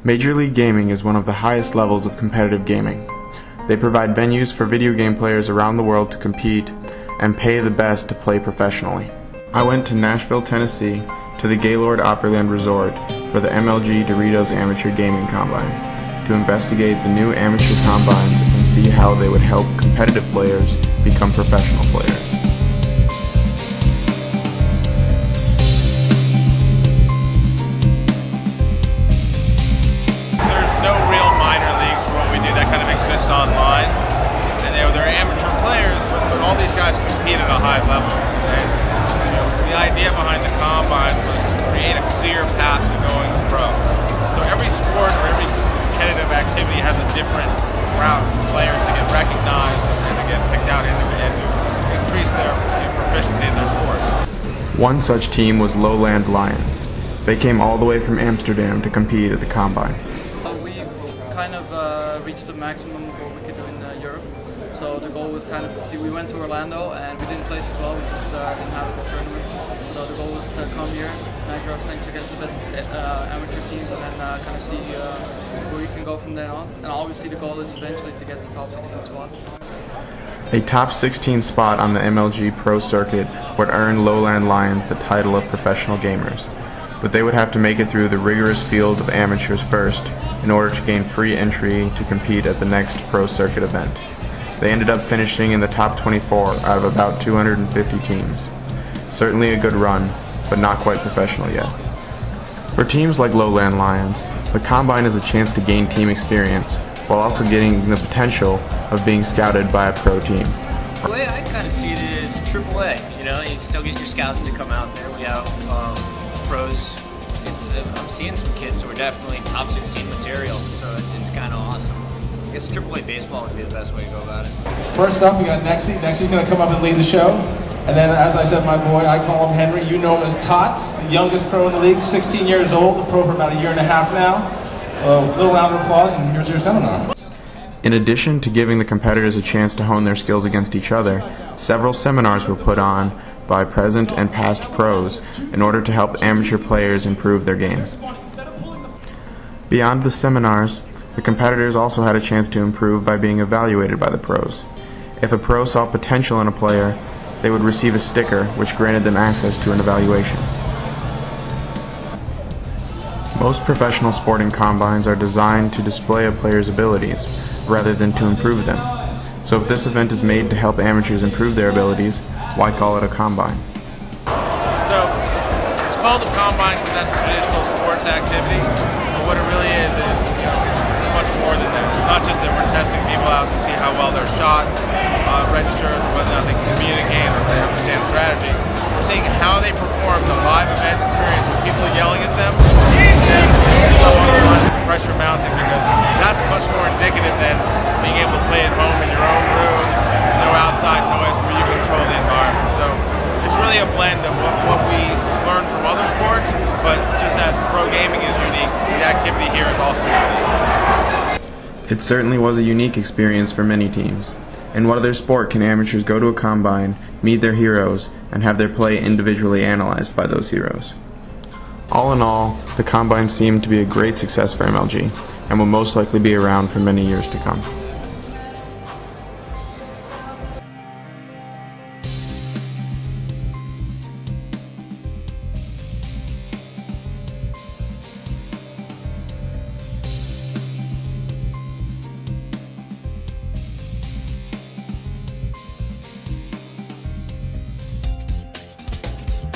Major League Gaming is one of the highest levels of competitive gaming. They provide venues for video game players around the world to compete and pay the best to play professionally. I went to Nashville, Tennessee to the Gaylord Opryland Resort for the MLG Doritos Amateur Gaming Combine to investigate the new amateur combines and see how they would help competitive players become professional players. Online, and they're amateur players, but all these guys compete at a high level. And the idea behind the combine was to create a clear path to going pro. So every sport or every competitive activity has a different route for players to get recognized and to get picked out and increase their proficiency in their sport. One such team was Lowland Lions. They came all the way from Amsterdam to compete at the combine. We've kind of reached the maximum of what we could do in Europe. So the goal was kind of to see, we went to Orlando and we didn't place as well, we just didn't have a tournament. So the goal was to come here, measure our strengths against the best amateur teams, and then kind of see where we can go from there on. And obviously the goal is eventually to get the top 16 spot. A top 16 spot on the MLG Pro Circuit would earn Lowland Lions the title of professional gamers, but they would have to make it through the rigorous field of amateurs first in order to gain free entry to compete at the next Pro Circuit event. They ended up finishing in the top 24 out of about 250 teams. Certainly a good run, but not quite professional yet. For teams like Lowland Lions, the Combine is a chance to gain team experience while also getting the potential of being scouted by a pro team. The way I kind of see it is AAA. You know, you still get your scouts to come out there. We have pros. I'm seeing some kids who are definitely top 16 material, so it's kind of awesome. I guess AAA baseball would be the best way to go about it. First up, we got Nexy. Nexy's going to come up and lead the show. And then, as I said, my boy, I call him Henry. You know him as Tots, the youngest pro in the league, 16 years old, the pro for about a year and a half now. A little round of applause, and here's your seminar. In addition to giving the competitors a chance to hone their skills against each other, several seminars were put on by present and past pros in order to help amateur players improve their game. Beyond the seminars, the competitors also had a chance to improve by being evaluated by the pros. If a pro saw potential in a player, they would receive a sticker which granted them access to an evaluation. Most professional sporting combines are designed to display a player's abilities rather than to improve them. So if this event is made to help amateurs improve their abilities, why call it a combine? So it's called a combine because that's a traditional sports activity, but what it really is it's much more than that. It's not just that we're testing people out to see how well their shot registers, or whether or not they can communicate or they understand strategy. We're seeing how they perform the live event experience with people yelling at them, pressure mounting, because that's much more indicative than being able to play at home in your own room, no outside noise, where you control the environment. So it's really a blend of what we learn from other sports, but just as pro gaming is unique, the activity here is also unique. It certainly was a unique experience for many teams. In what other sport can amateurs go to a combine, meet their heroes, and have their play individually analyzed by those heroes? All in all, the Combine seemed to be a great success for MLG, and will most likely be around for many years to come.